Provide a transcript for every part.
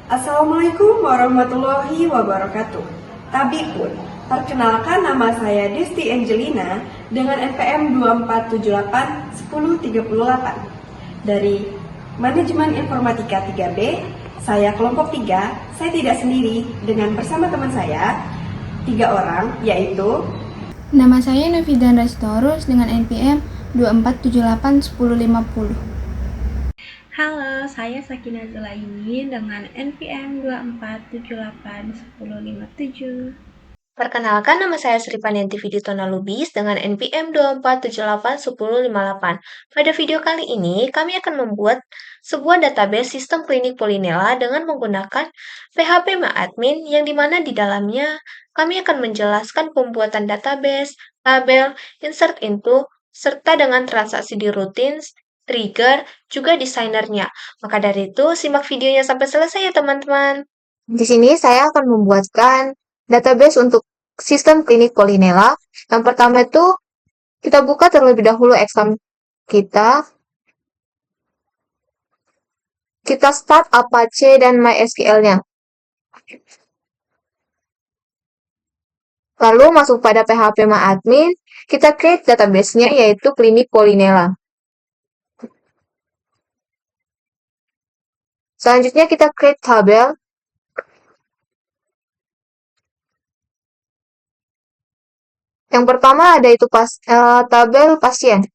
Assalamualaikum warahmatullahi wabarakatuh. Tabikun, perkenalkan nama saya Desti Angelina dengan NPM 2478 dari Manajemen Informatika 3B. Saya kelompok 3, saya tidak sendiri dengan bersama teman saya 3 orang, yaitu Nama saya Novidan Restorus dengan NPM 24781050. Halo, saya Sakina Zulaimin dengan NPM 24781057. Perkenalkan, nama saya Sri Panyanti Viditona Lubis dengan NPM 24781058. Pada video kali ini, kami akan membuat sebuah database sistem klinik Polinela dengan menggunakan PHP MyAdmin yang dimana di dalamnya kami akan menjelaskan pembuatan database, tabel, insert into, serta dengan transaksi di routines, trigger, juga desainernya. Maka dari itu, simak videonya sampai selesai ya teman-teman. Di sini saya akan membuatkan database untuk sistem klinik Polinela. Yang pertama itu kita buka terlebih dahulu exam kita. Kita start Apache dan MySQL-nya. Lalu masuk pada PHP MyAdmin, kita create database-nya yaitu klinik Polinela. Selanjutnya kita create tabel. Yang pertama ada itu tabel pasien.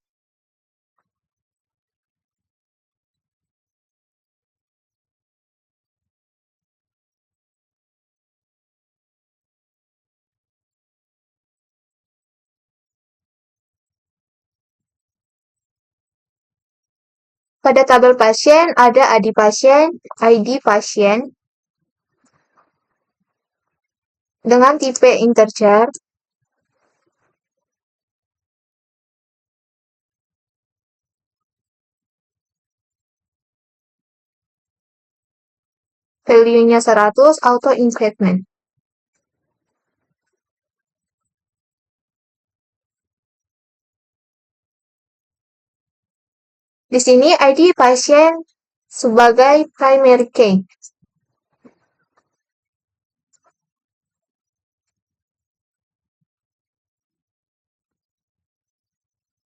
Pada tabel pasien ada ID pasien, ID pasien dengan tipe integer. Value-nya 100, auto-increment. Di sini ID pasien sebagai primary key.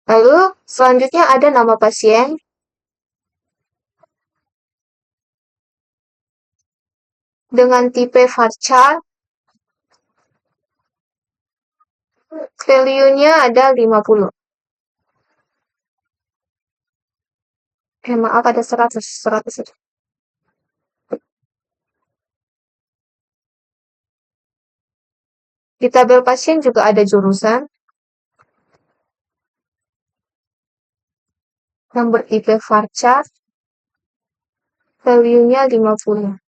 Lalu selanjutnya ada nama pasien. Dengan tipe varchar. Value-nya ada 50. Maaf ada 100. Di tabel pasien juga ada jurusan yang bertipe varchar. Value-nya 50.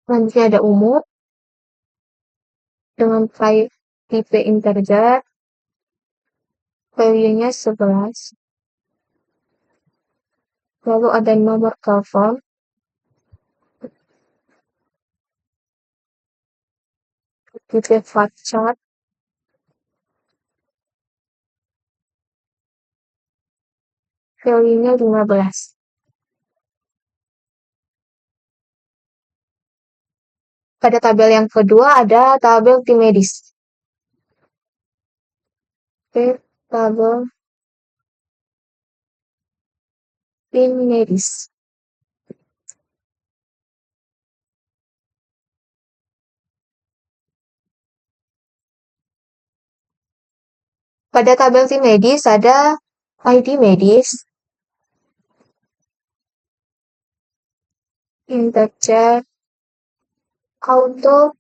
Selanjutnya ada umur dengan tipe integer. Value-nya 11. Lalu ada nomor telepon. Tipe varchar. Value-nya 15. Pada tabel yang kedua ada tabel tim medis. Tabel tim medis. Pada tabel tim medis ada ID medis, integer, auto,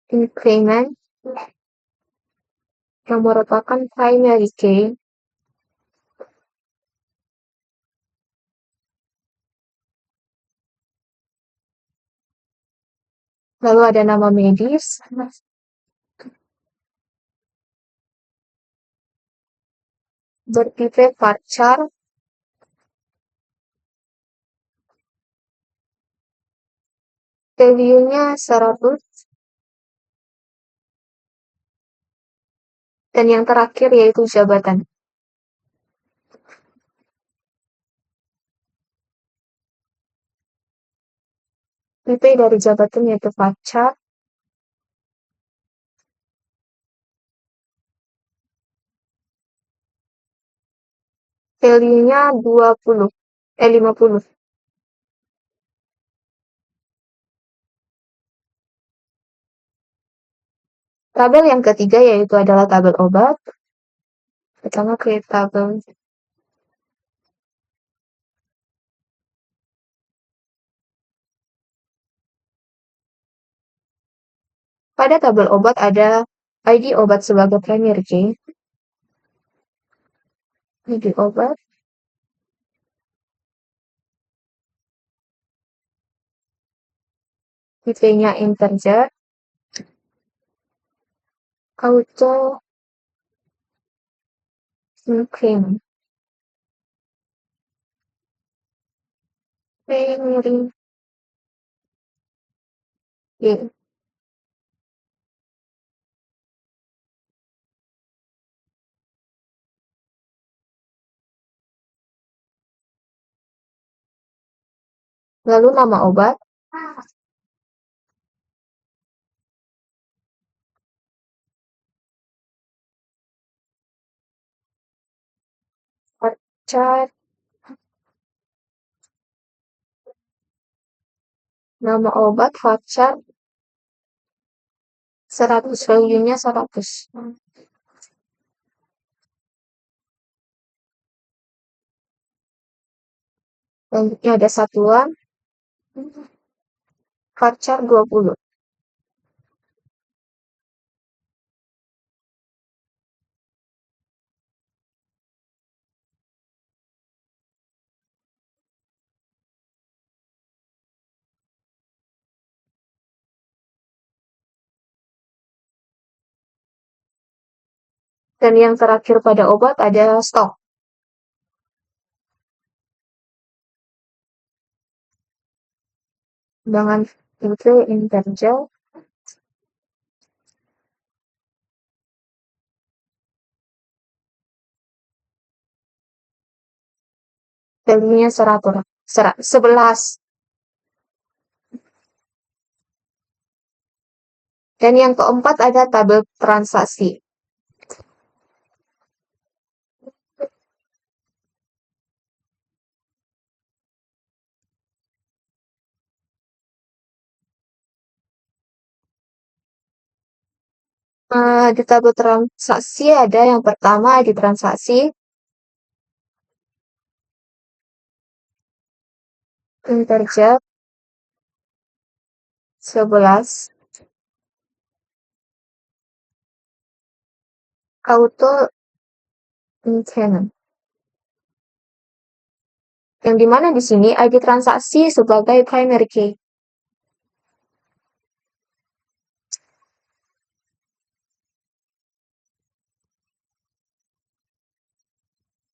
increment, yang merupakan primary key. Lalu ada nama medis, bertipe varchar, Value-nya 100. Dan yang terakhir yaitu jabatan. IP dari jabatan yaitu pacar. Value-nya 50. Tabel yang ketiga yaitu adalah tabel obat. Pertama create tabel. Pada tabel obat ada ID obat sebagai primary key. ID obat. IP-nya integer. Auto increment. Primary key. Lalu nama obat. Pacar. Nama obat pacar. 100. Value-nya 100. Selanjutnya ada satuan. Pacar 20. Dan yang terakhir pada obat ada stok. Dengan itu integer. Value-nya 11. Dan yang keempat ada tabel transaksi. Di tabel transaksi ada yang pertama di transaksi. Integer 11. Auto increment. Yang dimana di sini ID transaksi sebagai primary key.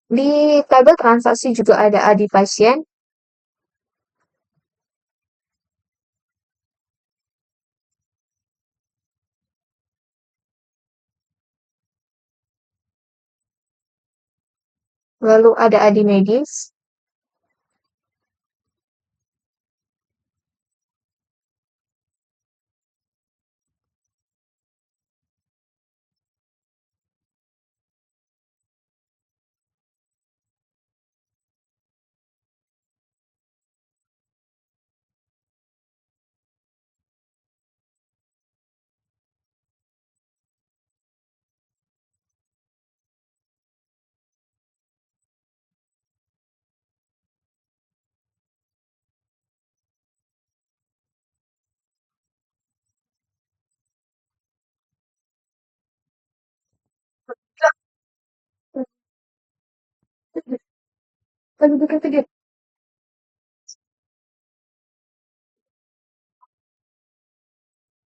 Di tabel transaksi juga ada ID pasien. Lalu ada ID medis.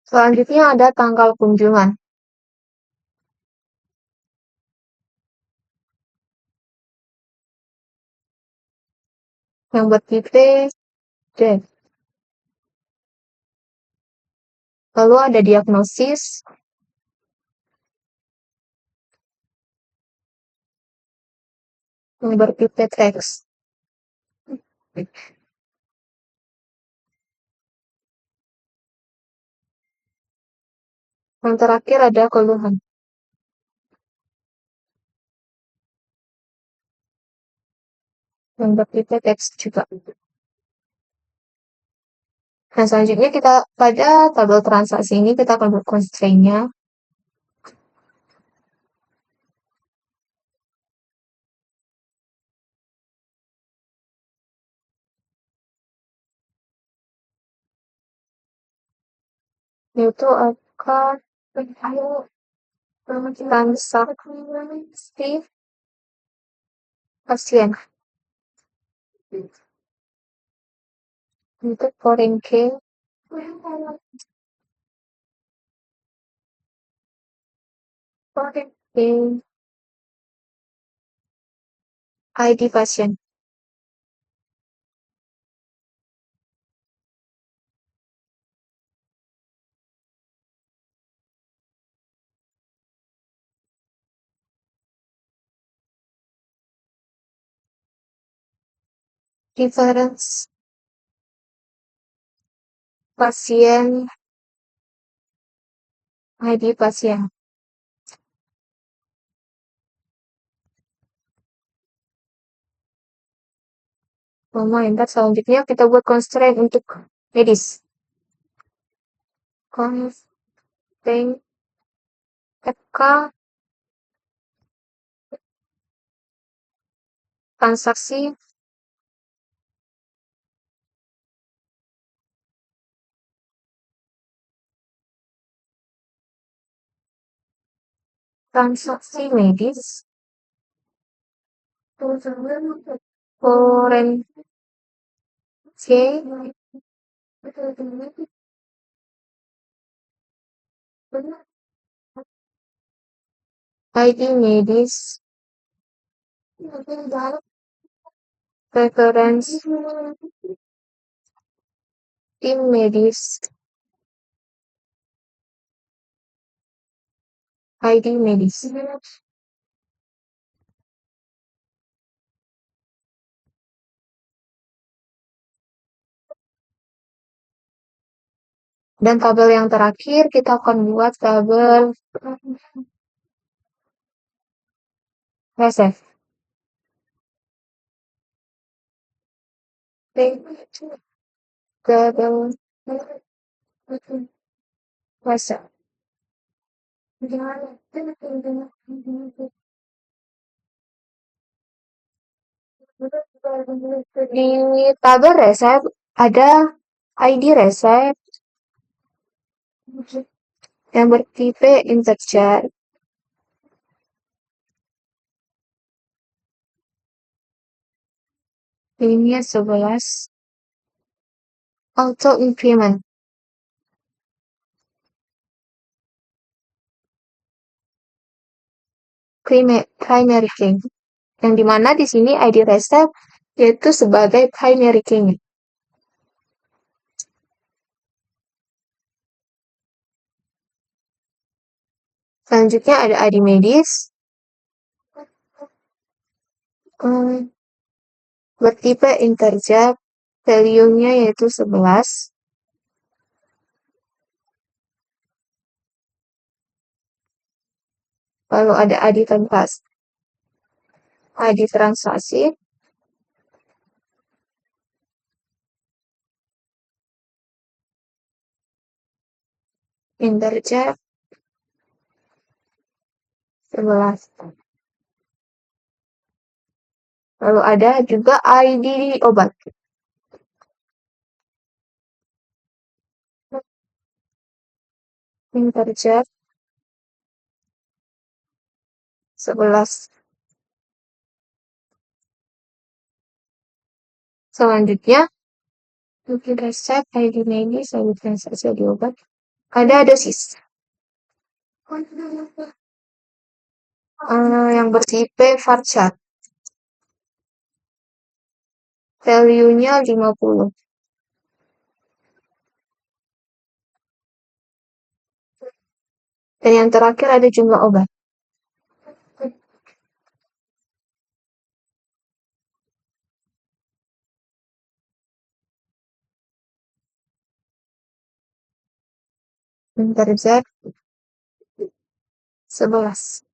Selanjutnya ada tanggal kunjungan. Yang bertipe date. Lalu ada diagnosis, yang bertipe teks. Yang terakhir ada keluhan. Yang bertipe teks juga. Nah, selanjutnya kita pada tabel transaksi ini kita akan buat constraint-nya. Yaitu akan transaksi pasien. Untuk foreign key, ID pasien. Reference pasien, ID pasien. Ntar selanjutnya kita buat constraint untuk medis. Constraint FK transaksi medis foreign key ID medis reference tim medis ID medis. Dan tabel yang terakhir kita akan buat tabel reserve. Tabel reserve. Di tabel reserve ada ID reserve yang bertipe integer. Ini 11 auto increment. Primary key. Yang dimana di sini ID reserve yaitu sebagai primary key. Selanjutnya ada ID medis. Bertipe integer, value-nya yaitu 11. Lalu ada ID transaksi. Integer 11. Lalu ada juga ID obat. Integer 11. Selanjutnya, mungkin resep ID medis, ID transaksi di obat. Ada dosis. Yang bertipe varchar. Value-nya 50. Dan yang terakhir ada jumlah obat. Bentar Z 11.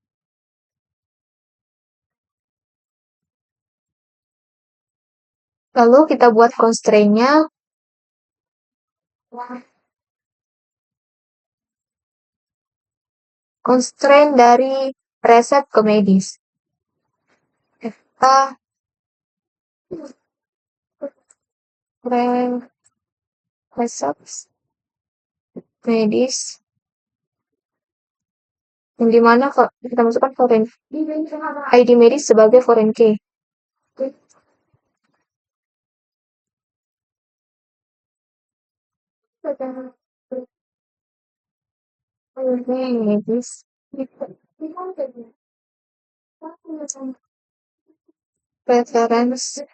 Lalu kita buat constraint-nya. Constraint dari resep ke medis. Kita resep medis yang dimana kita masukkan foreign ID medis sebagai foreign key. Medis reference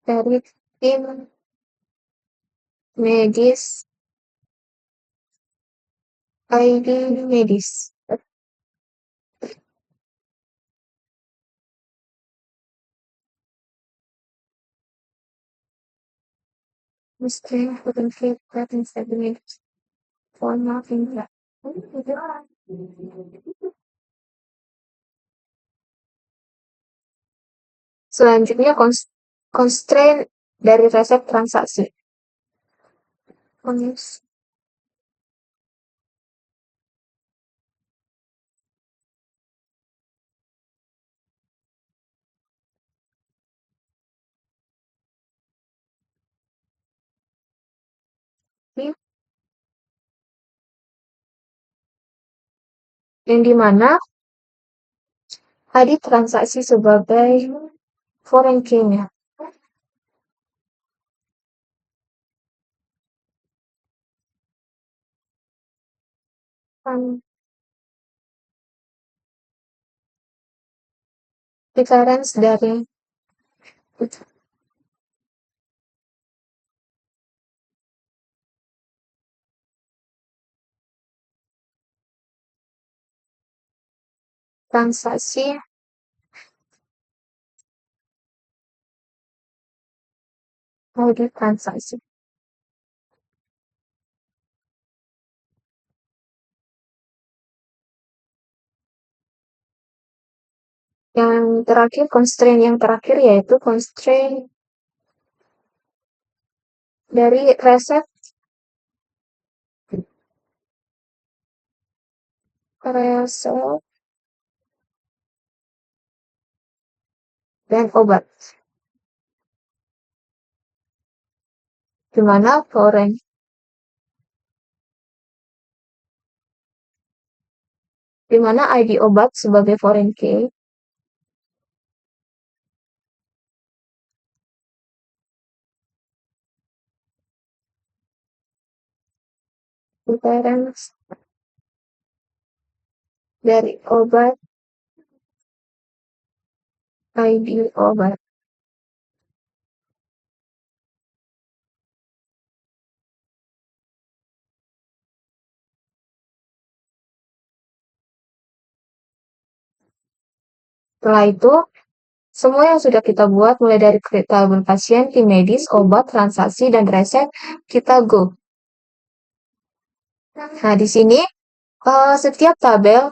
dari tim medis ID medis. Mesti foreign reference dari medis. Format enggak. Selanjutnya constraint dari resep transaksi. Yang dimana ID transaksi sebagai foreign key-nya. Reference dari transaksi ID transaksi. Yang terakhir, constraint yang terakhir yaitu constraint dari resep dan obat. Dimana foreign dimana ID obat sebagai foreign key reference dari obat ID obat. Setelah itu, semua yang sudah kita buat mulai dari tabel pasien, tim medis, obat, transaksi, dan resep, kita go. Nah, di sini setiap tabel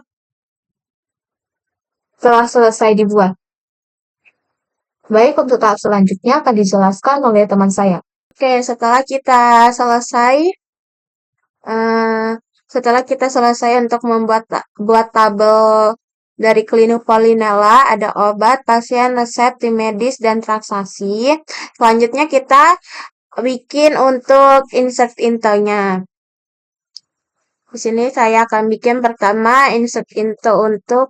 telah selesai dibuat. Baik, untuk tahap selanjutnya akan dijelaskan oleh teman saya. Oke, setelah kita selesai untuk membuat buat tabel dari klinik Polinella, ada obat, pasien, resep, tim medis, dan transaksi. Selanjutnya kita bikin untuk insert into-nya. Di sini saya akan bikin pertama insert into untuk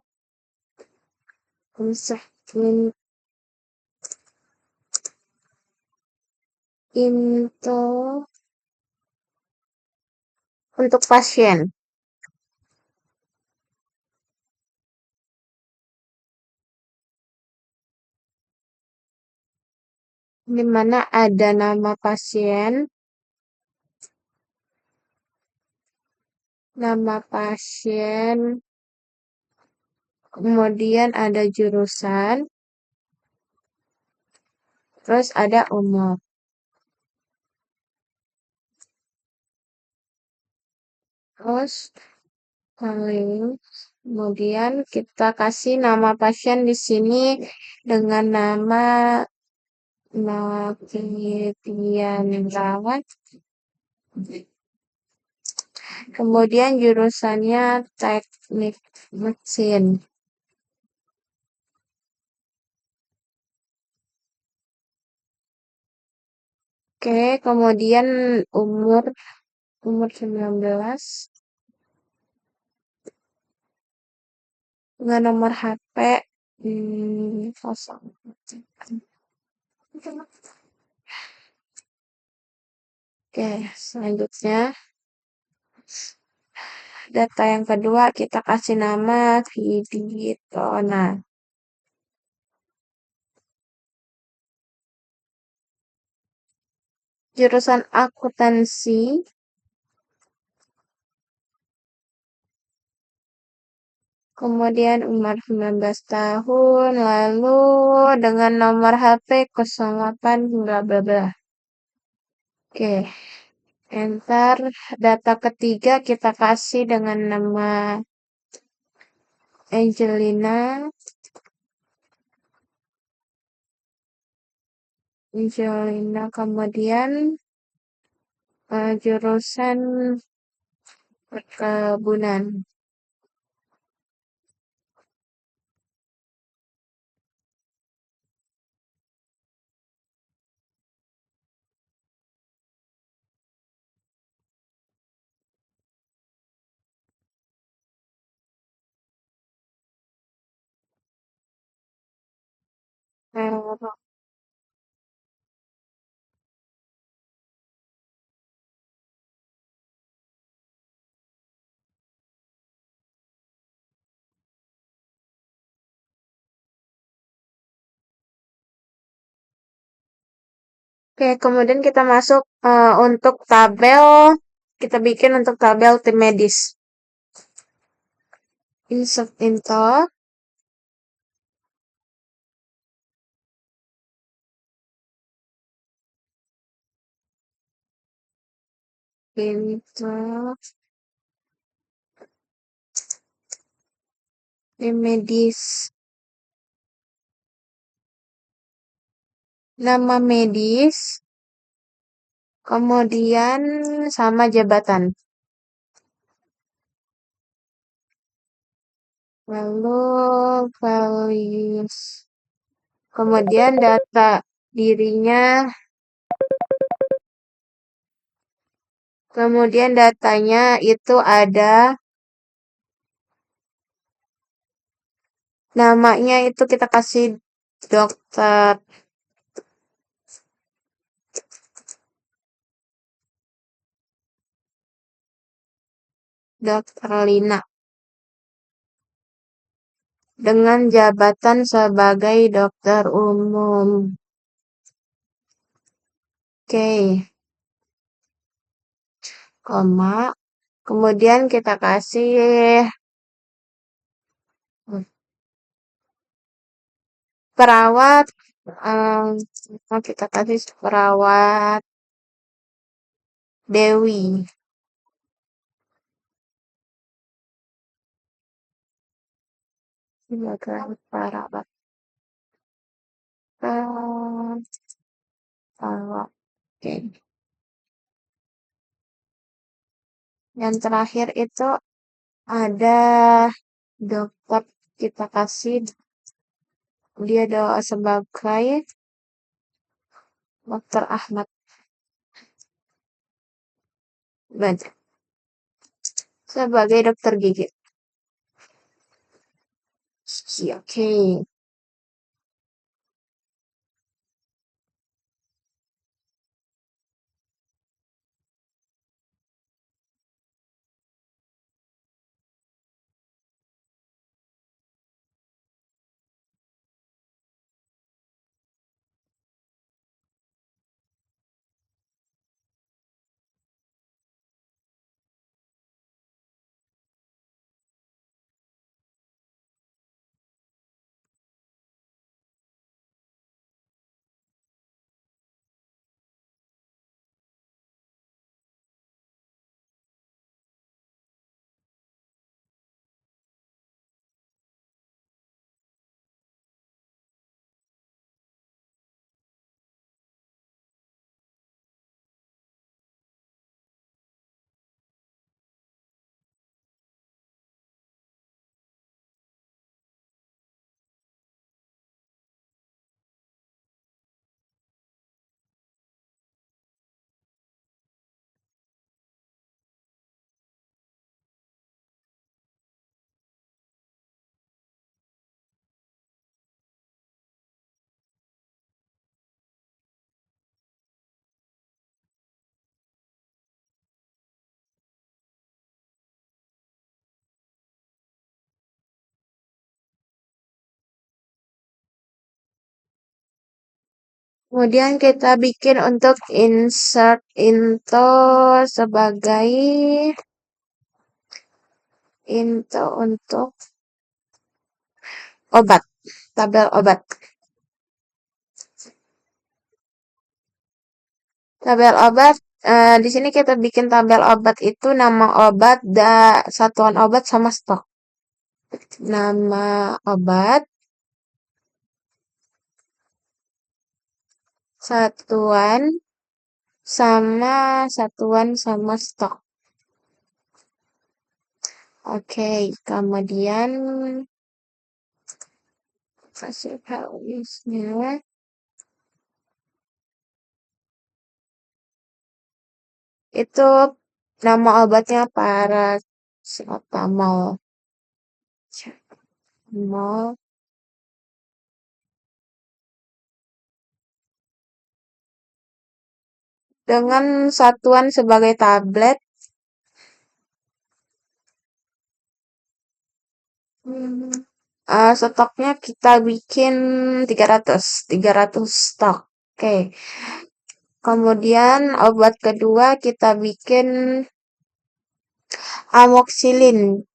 pasien. Di mana ada nama pasien nama pasien, kemudian ada jurusan, terus ada umur. Terus kemudian kita kasih nama pasien di sini dengan nama Navitian Rawat. Kemudian jurusannya teknik mesin. Oke, kemudian umur 19 dengan nomor HP 0. Oke, selanjutnya data yang kedua kita kasih nama Viditona. Jurusan akuntansi. Kemudian umur 19 tahun, lalu dengan nomor HP 08 bla bla bla. Oke, enter. Data ketiga kita kasih dengan nama Angelina. Kemudian jurusan perkebunan. Eh, Oke, kemudian kita masuk untuk tabel. Kita bikin untuk tabel tim medis. Insert into. Into tim medis. Nama medis. Kemudian sama jabatan. Lalu values. Kemudian data dirinya. Kemudian datanya itu ada namanya itu kita kasih dokter Lina dengan jabatan sebagai dokter umum. Oke. Koma. Kemudian kita kasih perawat. Kita kasih perawat Dewi. Sebagai perawat. Perawat. Oke. Yang terakhir itu ada dokter kita kasih dia sebagai Dokter Ahmad. Baca. Sebagai dokter gigi. Oke. Kemudian kita bikin untuk insert into sebagai into untuk obat, tabel obat. Tabel obat, di sini kita bikin tabel obat itu nama obat, satuan obat sama stok. Nama obat, satuan sama stok. Oke, kemudian kasih values-nya. Itu nama obatnya paracetamol. Paracetamol. Dengan satuan sebagai tablet. Stoknya kita bikin 300 stok. Oke. Kemudian obat kedua kita bikin amoxicillin.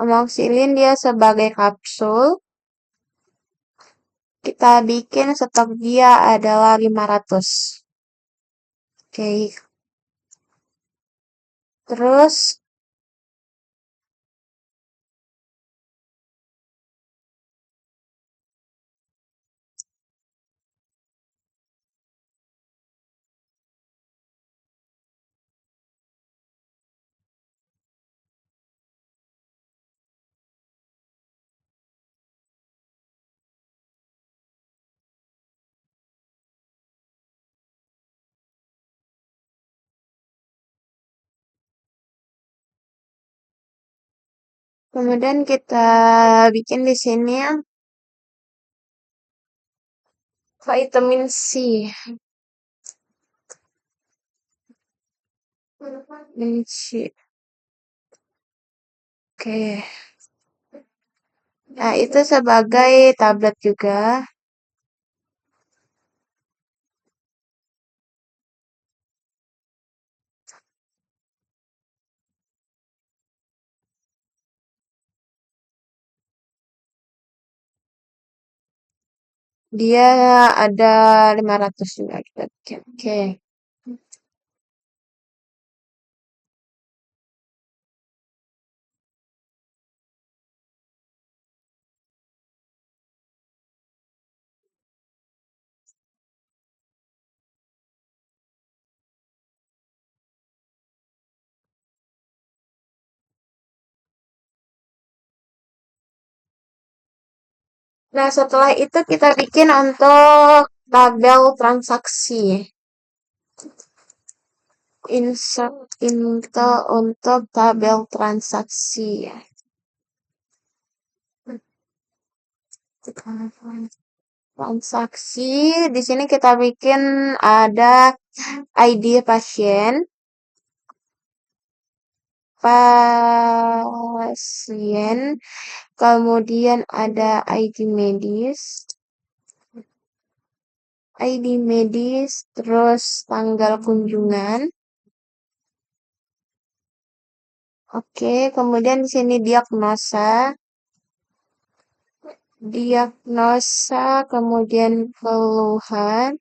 Amoxicillin dia sebagai kapsul. Kita bikin stok dia adalah 500. Oke. Terus kemudian kita bikin di sini vitamin C. Vitamin C. Oke. Nah, itu sebagai tablet juga. Dia ada 500 juga kita bikin. Oke. Nah, setelah itu kita bikin untuk tabel transaksi. Insert into untuk tabel transaksi. Transaksi di sini kita bikin ada ID pasien, kemudian ada ID medis, terus tanggal kunjungan. Oke, kemudian di sini diagnosa, kemudian keluhan.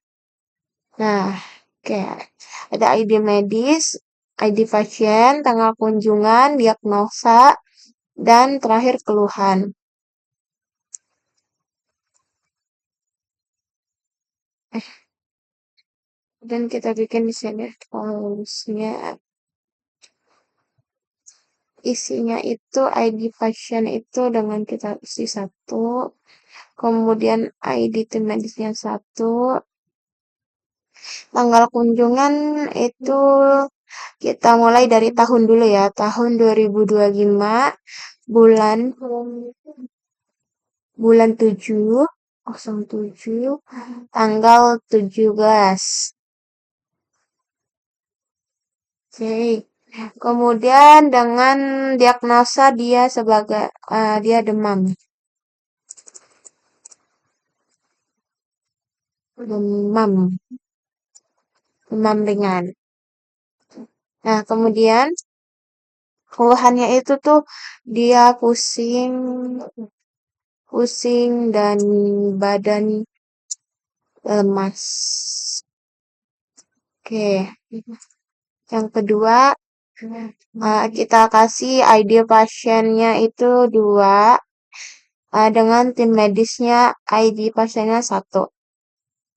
Nah, oke, ada ID medis, ID pasien, tanggal kunjungan, diagnosa, dan terakhir keluhan. Dan kita bikin di sini folusnya. Isinya itu ID pasien itu dengan kita isi 1, kemudian ID tim medisnya 1, tanggal kunjungan itu kita mulai dari tahun dulu ya, tahun 2025, bulan 7, 07 tanggal 17. Oke. Kemudian dengan diagnosa dia sebagai dia demam. Demam. Demam ringan. Nah, kemudian keluhannya itu tuh dia pusing, pusing dan badan lemas. Oke. Yang kedua, kita kasih ID pasiennya itu 2, dengan tim medisnya ID pasiennya 1,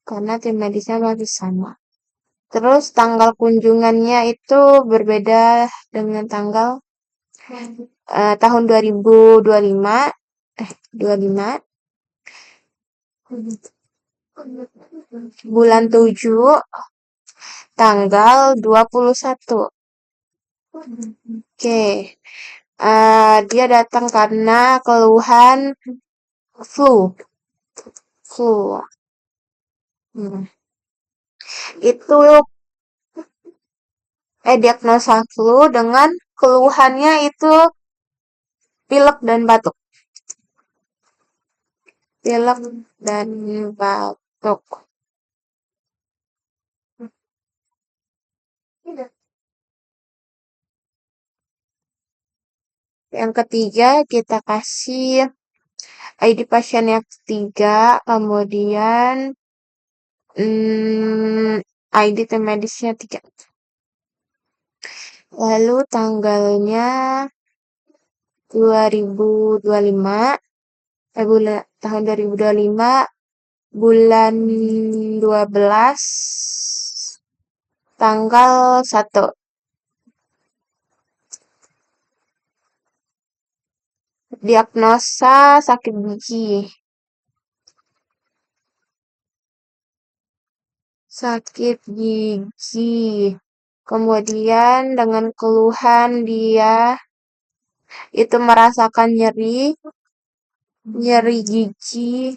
karena tim medisnya masih sama. Terus tanggal kunjungannya itu berbeda dengan tanggal tahun 2025, 25, bulan 7, tanggal 21. Oke. Dia datang karena keluhan flu. Hmm. Itu diagnosa flu dengan keluhannya itu pilek dan batuk. Pilek dan batuk. Yang ketiga kita kasih ID pasien yang ketiga, kemudian ID tim medisnya 3. Lalu tanggalnya 2025, tahun 2025, bulan 12, tanggal 1. Diagnosa sakit gigi. Sakit gigi. Kemudian dengan keluhan dia itu merasakan nyeri gigi,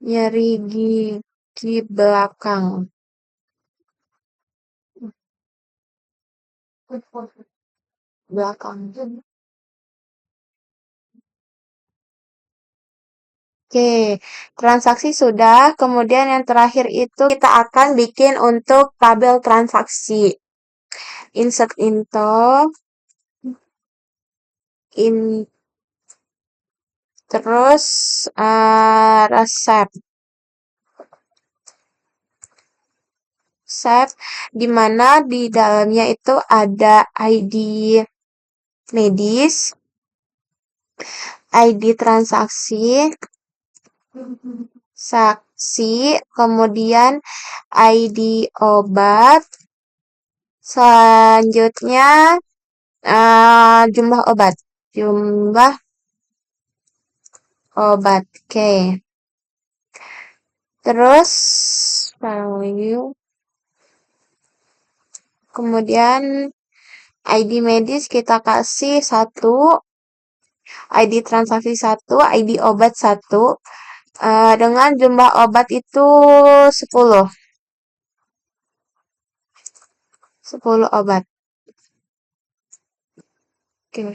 nyeri gigi belakang. Belakang. Oke, transaksi sudah. Kemudian yang terakhir itu kita akan bikin untuk tabel transaksi. Insert into, terus resep. Resep di mana di dalamnya itu ada ID medis, ID transaksi, saksi, kemudian ID obat, selanjutnya jumlah obat. Oke. Terus kemudian ID medis kita kasih 1, ID transaksi 1, ID obat 1, dengan jumlah obat itu 10. 10 obat. Oke.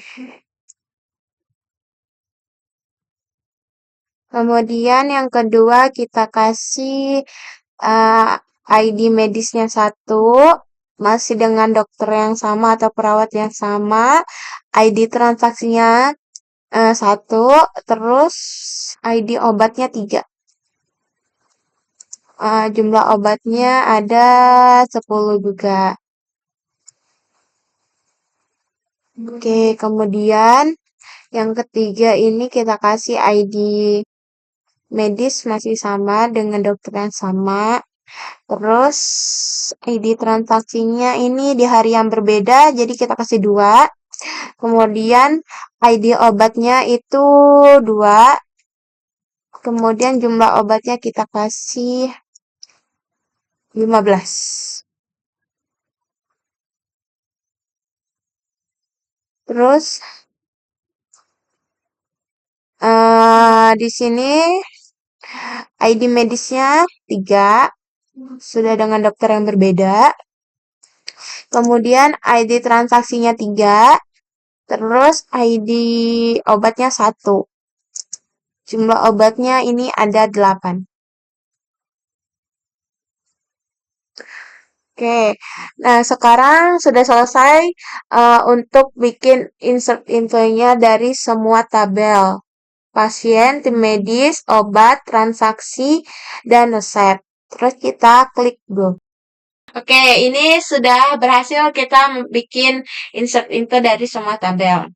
Kemudian yang kedua kita kasih ID medisnya 1, masih dengan dokter yang sama atau perawat yang sama. ID transaksinya 1, terus ID obatnya 3. Jumlah obatnya ada 10 juga. Oke, kemudian yang ketiga ini kita kasih ID medis masih sama dengan dokter yang sama. Terus ID transaksinya ini di hari yang berbeda, jadi kita kasih 2. Kemudian ID obatnya itu 2. Kemudian jumlah obatnya kita kasih 15. Terus Di sini ID medisnya 3, sudah dengan dokter yang berbeda. Kemudian ID transaksinya 3, terus ID obatnya 1. Jumlah obatnya ini ada 8. Oke, nah sekarang sudah selesai untuk bikin insert infonya dari semua tabel. Pasien, tim medis, obat, transaksi, dan resep. Terus kita klik go. Oke, ini sudah berhasil kita bikin insert info dari semua tabel.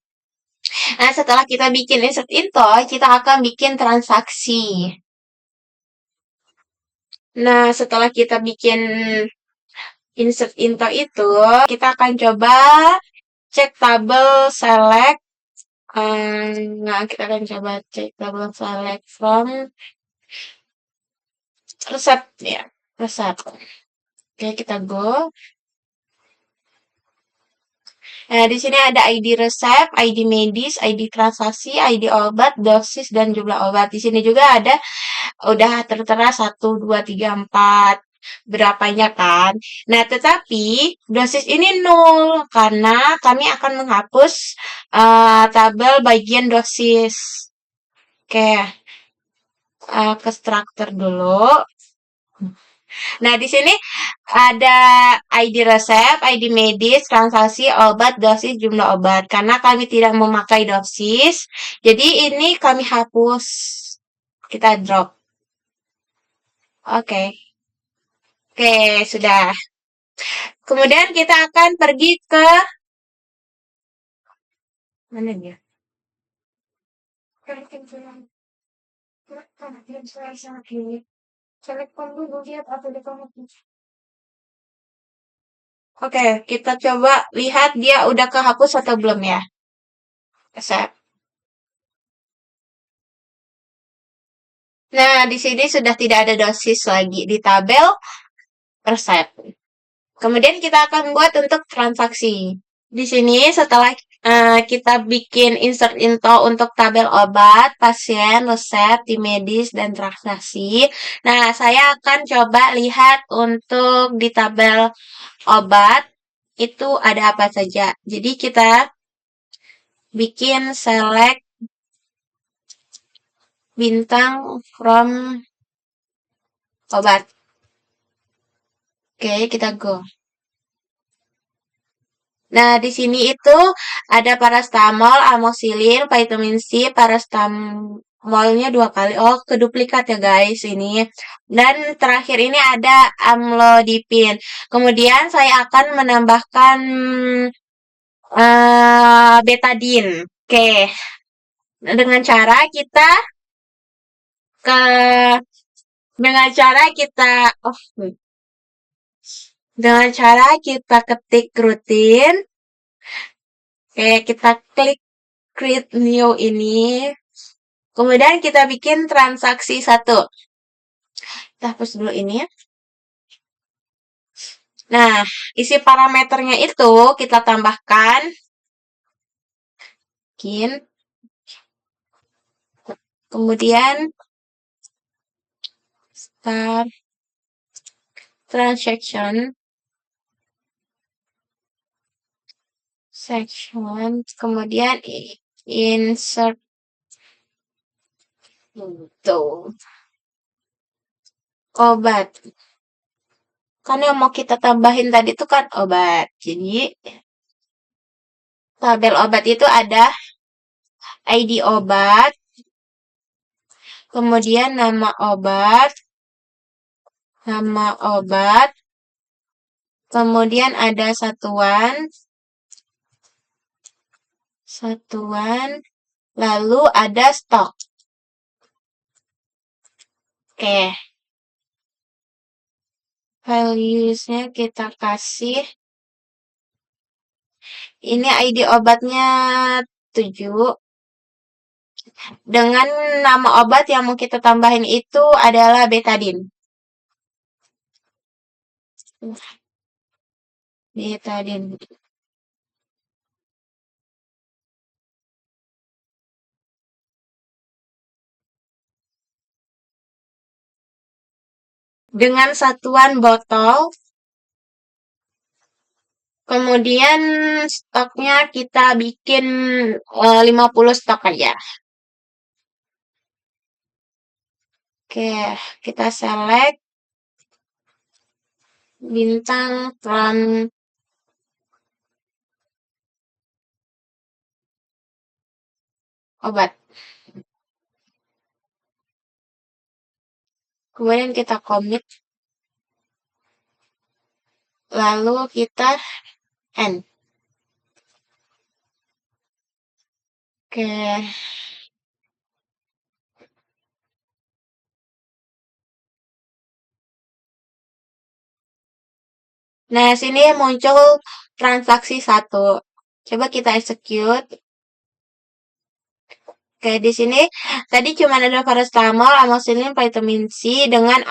Nah, setelah kita bikin insert info, kita akan bikin transaksi. Nah, setelah kita bikin insert info itu, kita akan coba cek tabel select. Nah, kita akan coba cek tabel select from resep ya, resep. Oke, kita go. Nah, di sini ada ID resep, ID medis, ID transaksi, ID obat, dosis, dan jumlah obat. Di sini juga ada udah tertera 1, 2, 3, 4. Berapanya kan? Nah, tetapi dosis ini 0 karena kami akan menghapus tabel bagian dosis. Oke, ke struktur dulu. Nah, di sini ada ID resep, ID medis, transaksi, obat, dosis, jumlah obat. Karena kami tidak memakai dosis, jadi ini kami hapus. Kita drop. Oke. Oke, sudah. Kemudian kita akan pergi ke mana dia? Oke, kita coba lihat dia udah kehapus atau belum ya. Resep. Nah, di sini sudah tidak ada dosis lagi di tabel resep. Kemudian kita akan buat untuk transaksi. Di sini setelah kita bikin insert info untuk tabel obat, pasien, resep, tim medis, dan transaksi. Nah, saya akan coba lihat untuk di tabel obat itu ada apa saja. Jadi kita bikin select bintang from obat. Oke, kita go. Nah, di sini itu ada paracetamol, amoxicillin, vitamin C, paracetamolnya 2 kali. Oh, keduplikat ya guys ini. Dan terakhir ini ada amlodipin. Kemudian saya akan menambahkan betadine. Oke. Dengan cara kita ke dengan cara kita dengan cara kita ketik rutin. Oke, kita klik create new ini. Kemudian kita bikin transaksi 1. Kita hapus dulu ini ya. Nah, isi parameternya itu kita tambahkan. Kemudian start transaction section, kemudian insert tuh obat. Kan yang mau kita tambahin tadi itu kan obat. Jadi tabel obat itu ada ID obat, kemudian nama obat, kemudian ada satuan, lalu ada stok. Oke. Values-nya kita kasih. Ini ID obatnya 7. Dengan nama obat yang mau kita tambahin itu adalah betadine. Betadine. dengan satuan botol. Kemudian stoknya kita bikin 50 stok aja. Oke, kita select bintang from obat. Kemudian kita commit. Lalu kita end. Oke. Nah, sini muncul transaksi 1. Coba kita execute. Oke, di sini tadi cuma ada paracetamol, amoxicillin, vitamin C dengan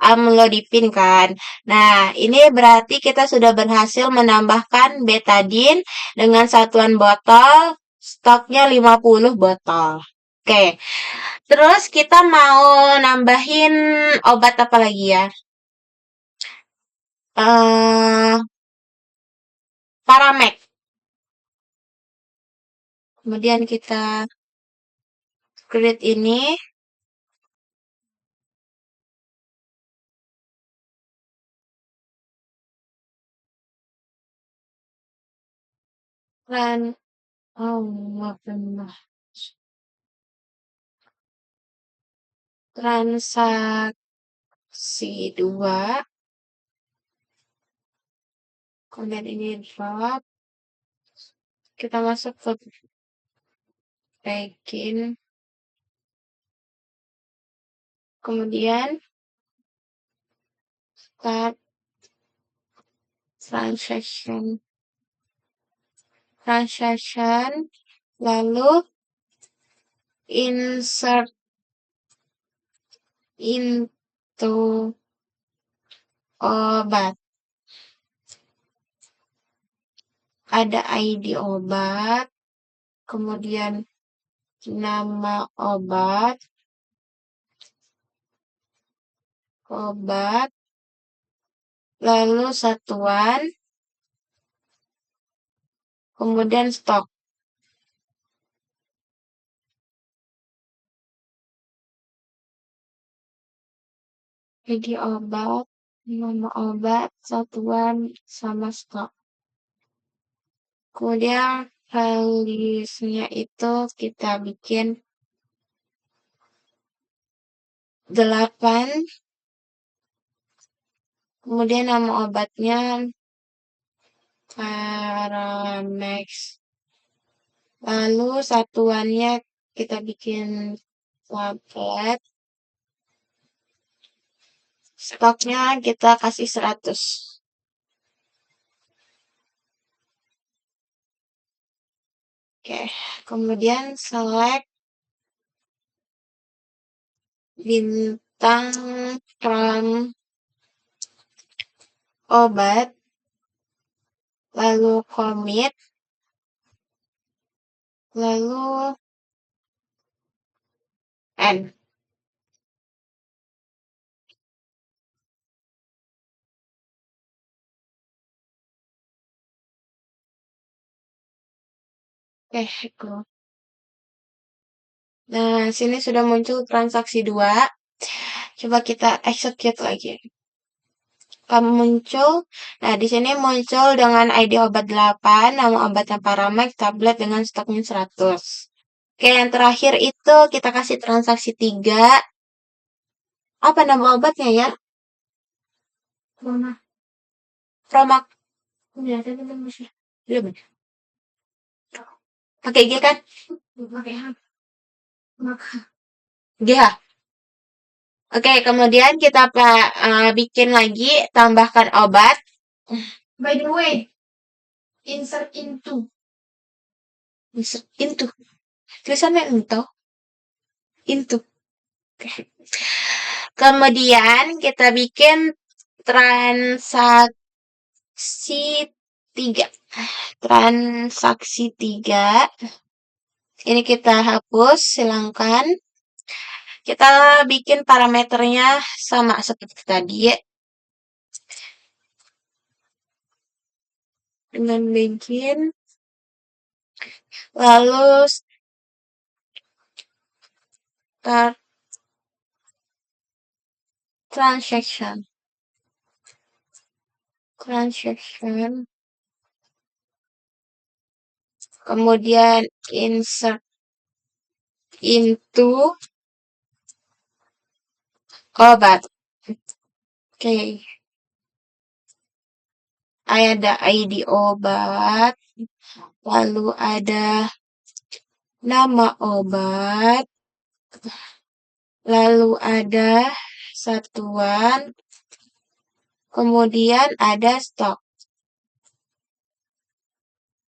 amlodipine kan. Nah, ini berarti kita sudah berhasil menambahkan betadine dengan satuan botol, stoknya 50 botol. Oke, terus kita mau nambahin obat apa lagi ya? Paramek. Kemudian kita create ini. Dan transaksi 2. Kemudian ini drop. Kita masuk ke begin. Kemudian start transaction, lalu insert into obat. Ada ID obat, kemudian nama obat, lalu satuan, kemudian stok. ID obat, nama obat, satuan, sama stok. Kemudian value-nya itu kita bikin 8. Kemudian nama obatnya Paramex. Lalu satuannya kita bikin tablet. Stoknya kita kasih 100. Oke, kemudian select bintang from obat, lalu commit, lalu end. Oke, go. Nah, sini sudah muncul transaksi 2. Coba kita execute lagi. Muncul. Nah, di sini muncul dengan ID obat 8, nama obatnya Paramex, tablet dengan stoknya 100. Oke, yang terakhir itu kita kasih transaksi 3. Apa nama obatnya ya? Promak. Belum. Pakai G kan? GH. Oke, kemudian kita bikin lagi, tambahkan obat. By the way, insert into. Tulisannya into. Oke. Kemudian kita bikin transaksi 3. Transaksi 3. Ini kita hapus, silangkan. Kita bikin parameternya sama seperti tadi ya. Dengan bikin, lalu start transaction. Kemudian insert into obat. Oke. Ada ID obat, lalu ada nama obat, lalu ada satuan, kemudian ada stok.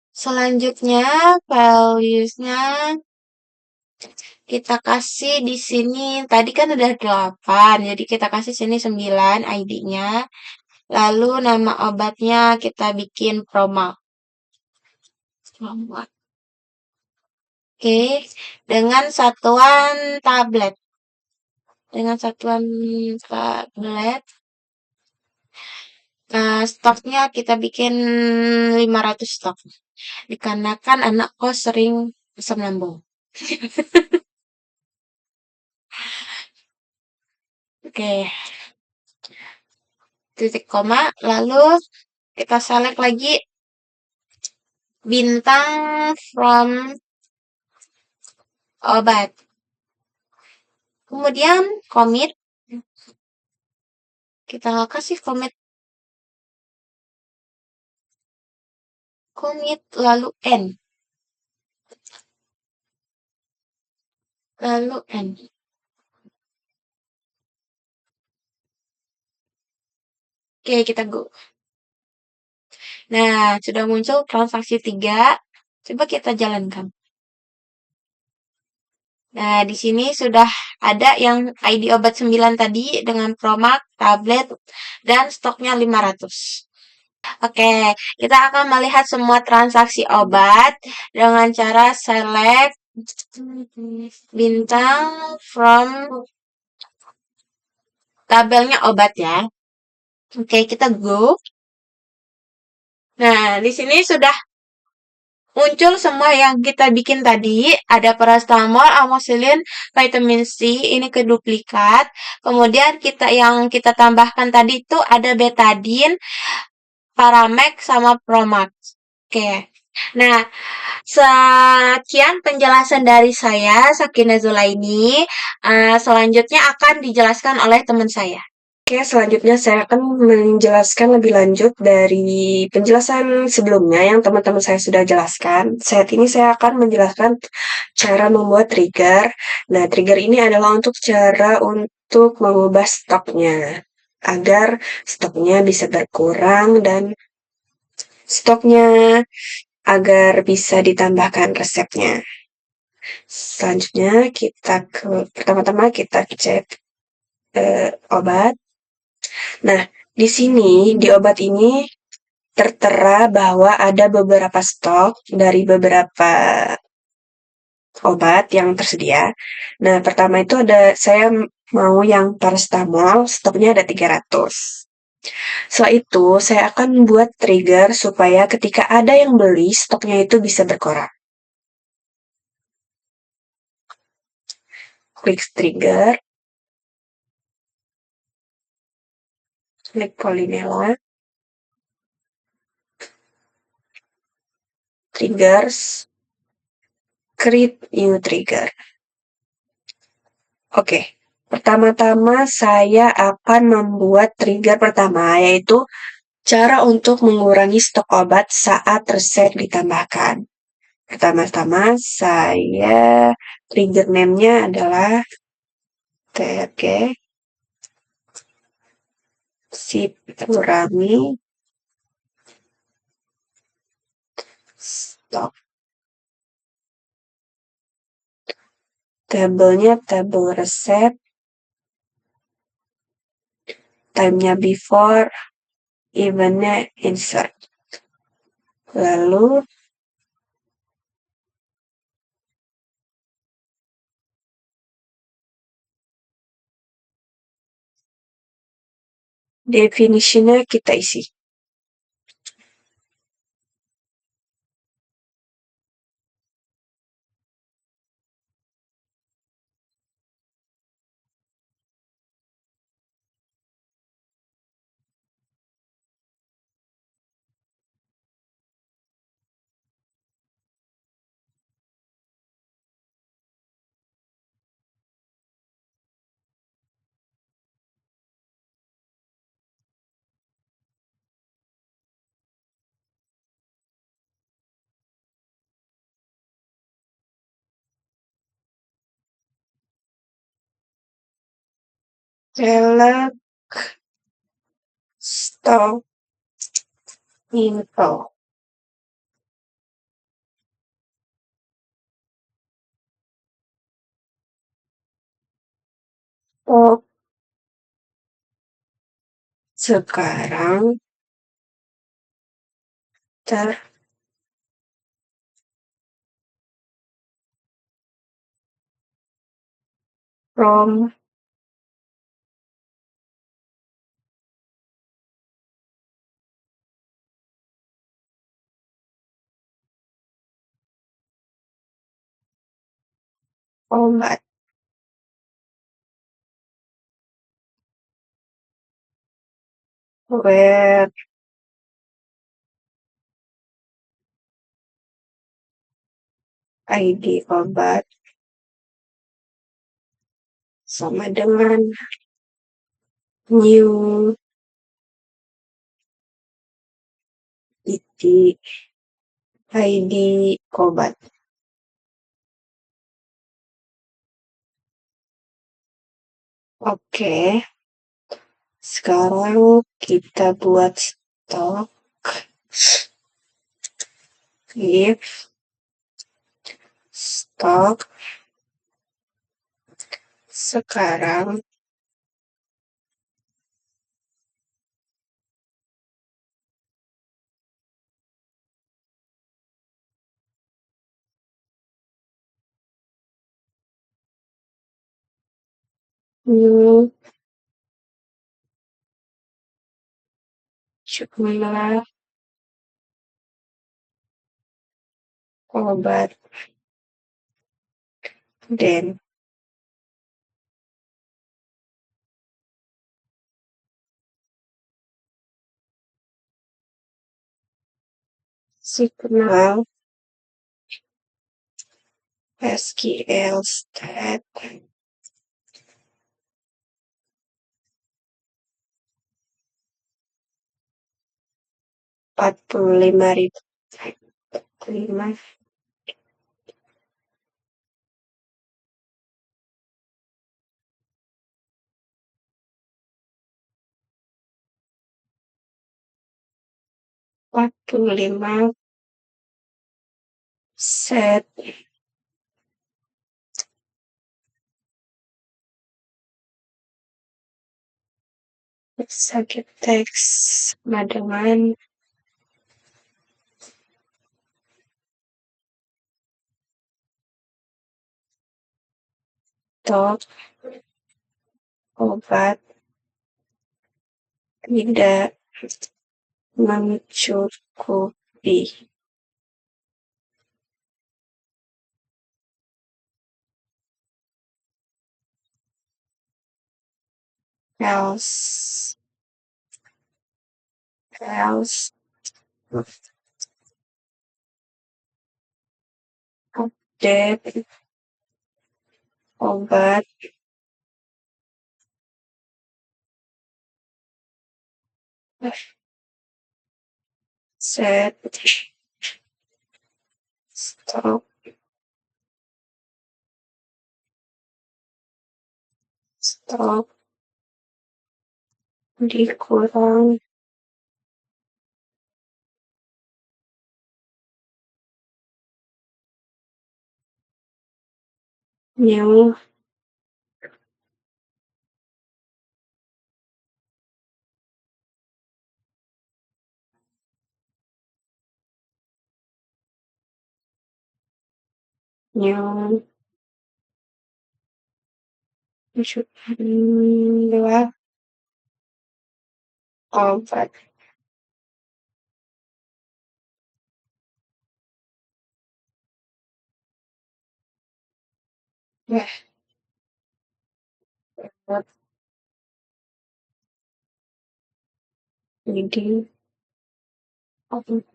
Selanjutnya, values-nya kita kasih di sini. Tadi kan udah 8, jadi kita kasih sini 9 ID-nya. Lalu nama obatnya kita bikin Promax. Oke, dengan satuan tablet. Stoknya kita bikin 500 stok. Dikarenakan anak kos sering asam lambung. Oke. Titik koma, lalu kita select lagi bintang from obat. Kemudian commit. Kita kasih commit lalu N. Oke, kita go. Nah, sudah muncul transaksi 3. Coba kita jalankan. Nah, di sini sudah ada yang ID obat 9 tadi dengan Promax, tablet, dan stoknya 500. Oke, kita akan melihat semua transaksi obat dengan cara select bintang from tabelnya obat ya. Oke, kita go. Nah, di sini sudah muncul semua yang kita bikin tadi. Ada paracetamol, amoxicillin, vitamin C, ini keduplikat. Kemudian yang kita tambahkan tadi itu ada betadine, Paramex, sama Promax. Oke. Nah, sekian penjelasan dari saya, Sakina Zulaini. Selanjutnya akan dijelaskan oleh teman saya. Oke, selanjutnya saya akan menjelaskan lebih lanjut dari penjelasan sebelumnya yang teman-teman saya sudah jelaskan. Saat ini saya akan menjelaskan cara membuat trigger. Nah, trigger ini adalah cara untuk mengubah stoknya agar stoknya bisa berkurang dan stoknya agar bisa ditambahkan resepnya. Selanjutnya pertama-tama kita cek obat. Nah, di sini di obat ini tertera bahwa ada beberapa stok dari beberapa obat yang tersedia. Nah, pertama itu saya mau yang paracetamol, stoknya ada 300. Setelah itu, saya akan buat trigger supaya ketika ada yang beli, stoknya itu bisa berkurang. Klik trigger. Klik Polinella. Triggers. Create new trigger. Oke. Pertama-tama saya akan membuat trigger pertama, yaitu cara untuk mengurangi stok obat saat resep ditambahkan. Pertama-tama saya trigger name-nya adalah TRG Sipurami stok. Tabelnya tabel resep. Time-nya before, event-nya insert. Lalu Definisinya kita isi. Select stock info. Stok sekarang from obat. Where ID obat sama dengan new titik ID obat. Oke, sekarang kita buat stok if stok sekarang new jumlah obat dan signal SQL stat 45.000 45 set subject text sama dengan stok obat tidak mencukupi. Else update obat set stok dikurang new jumlah obat. Ya, obat ini obat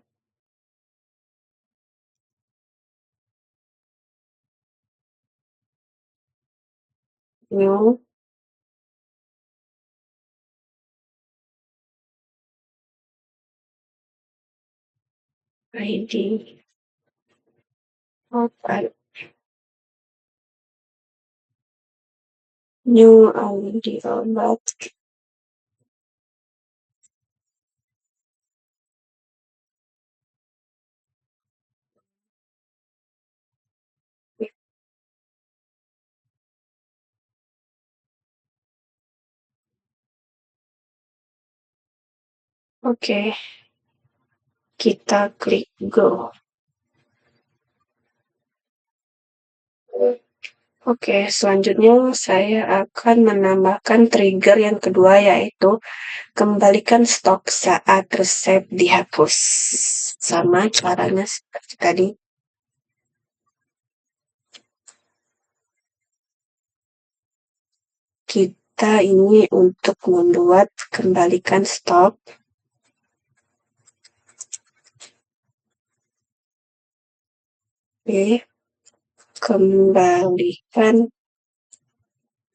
new ID obat new ID obat. Oke, kita klik go. Oke, selanjutnya saya akan menambahkan trigger yang kedua, yaitu kembalikan stok saat resep dihapus. Sama caranya seperti tadi. Kita ini untuk membuat kembalikan stok. Oke, kembalikan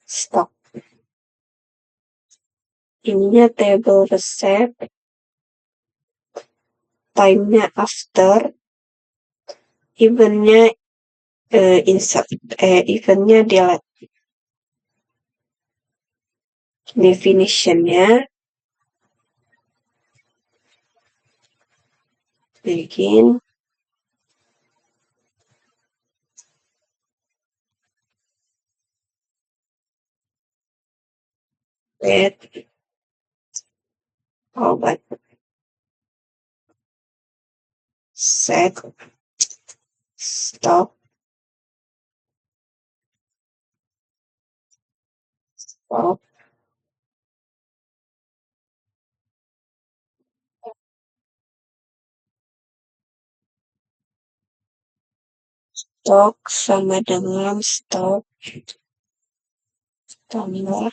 stok. Ininya table resep, time-nya after, event-nya insert, event-nya delete. Definition-nya begin, get, obat, set, stop, stop, stok sama dengan stop, tambah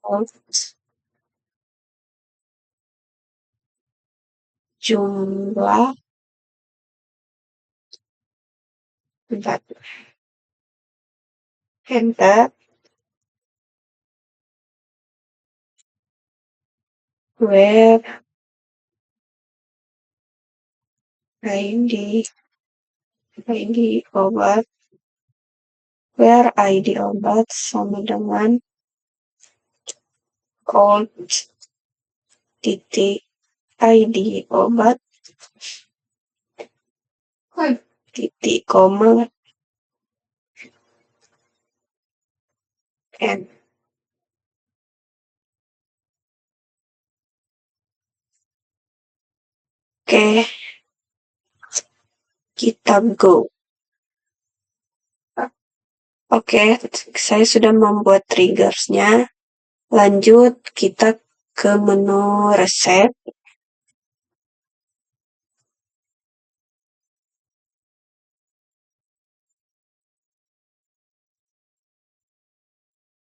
out, jumlah 4. Enter, where ID obat, where ID obat sama dengan old titik ID obat titik koma n. Oke, kita go. Oke, saya sudah membuat triggersnya. Lanjut, kita ke menu resep.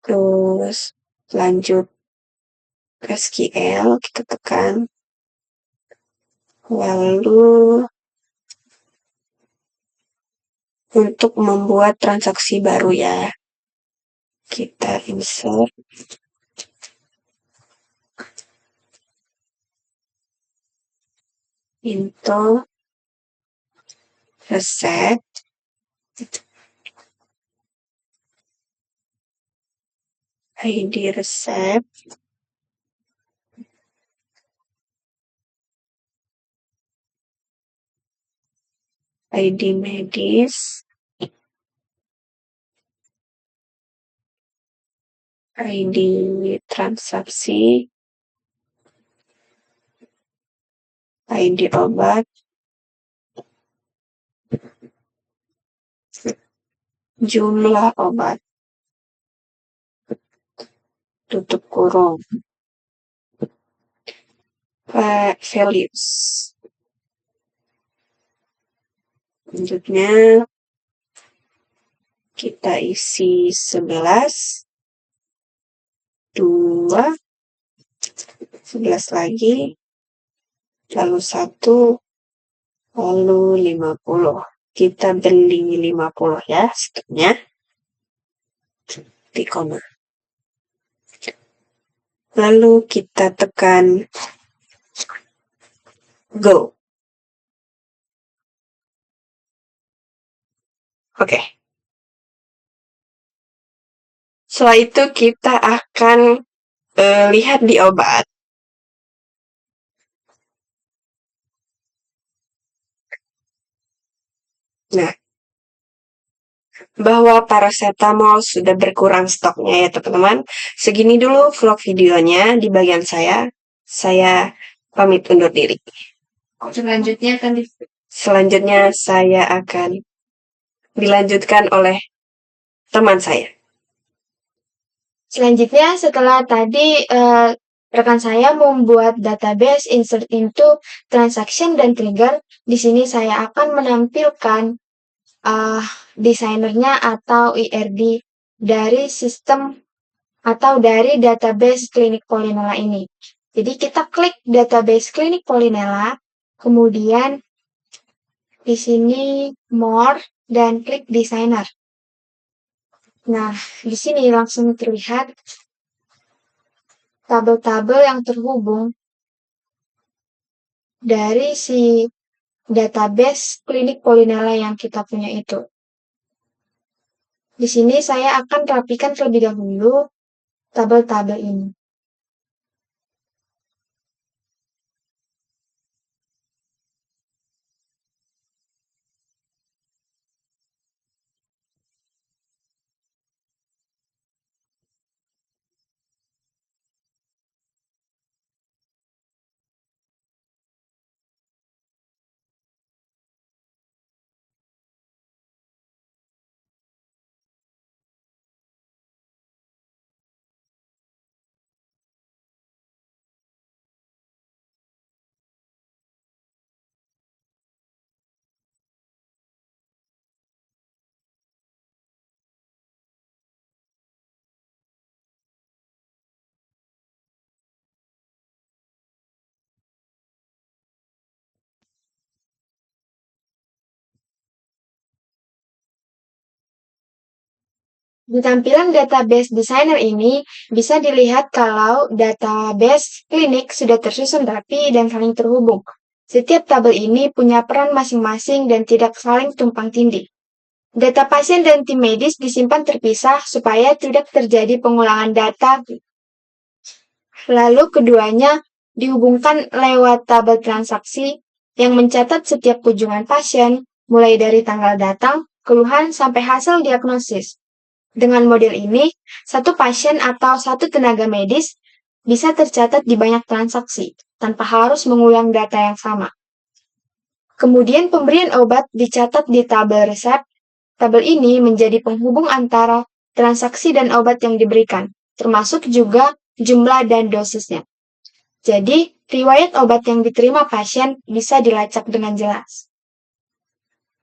Terus lanjut ke SQL, kita tekan. Lalu untuk membuat transaksi baru ya, kita insert into resep, ID resep, ID medis, ID transaksi, ID obat, jumlah obat, tutup kurung, values. Selanjutnya kita isi 11, 2, 11 lagi, lalu 1, lalu 50. Kita beli 50 ya stoknya. Di koma. Lalu kita tekan go. Oke. Setelah itu kita akan lihat di obat. Nah, bahwa paracetamol sudah berkurang stoknya ya teman-teman. Segini dulu vlog videonya di bagian saya. Saya pamit undur diri. Selanjutnya saya akan dilanjutkan oleh teman saya. Selanjutnya, setelah tadi rekan saya membuat database insert into transaction dan trigger, di sini saya akan menampilkan desainernya atau IRD dari sistem atau dari database klinik Polinella ini. Jadi kita klik database klinik Polinella, kemudian di sini more dan klik designer. Nah, di sini langsung terlihat tabel-tabel yang terhubung dari si database klinik Polinella yang kita punya itu. Di sini saya akan rapikan terlebih dahulu tabel-tabel ini. Di tampilan database designer ini bisa dilihat kalau database klinik sudah tersusun rapi dan saling terhubung. Setiap tabel ini punya peran masing-masing dan tidak saling tumpang tindih. Data pasien dan tim medis disimpan terpisah supaya tidak terjadi pengulangan data. Lalu keduanya dihubungkan lewat tabel transaksi yang mencatat setiap kunjungan pasien, mulai dari tanggal datang, keluhan, sampai hasil diagnosis. Dengan model ini, satu pasien atau satu tenaga medis bisa tercatat di banyak transaksi, tanpa harus mengulang data yang sama. Kemudian pemberian obat dicatat di tabel resep. Tabel ini menjadi penghubung antara transaksi dan obat yang diberikan, termasuk juga jumlah dan dosisnya. Jadi, riwayat obat yang diterima pasien bisa dilacak dengan jelas.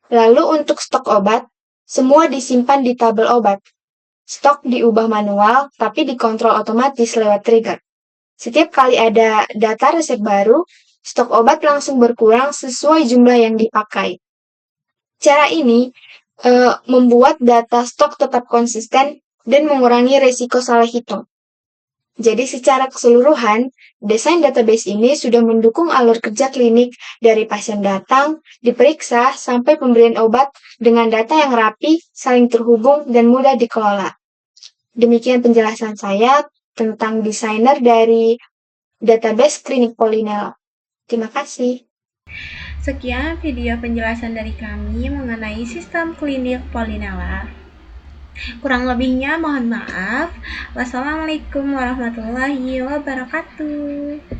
Lalu untuk stok obat, semua disimpan di tabel obat. Stok diubah manual, tapi dikontrol otomatis lewat trigger. Setiap kali ada data resep baru, stok obat langsung berkurang sesuai jumlah yang dipakai. Cara ini membuat data stok tetap konsisten dan mengurangi resiko salah hitung. Jadi secara keseluruhan, desain database ini sudah mendukung alur kerja klinik dari pasien datang, diperiksa, sampai pemberian obat dengan data yang rapi, saling terhubung, dan mudah dikelola. Demikian penjelasan saya tentang desainer dari database klinik Polinella. Terima kasih. Sekian video penjelasan dari kami mengenai sistem klinik Polinella. Kurang lebihnya mohon maaf. Wassalamualaikum warahmatullahi wabarakatuh.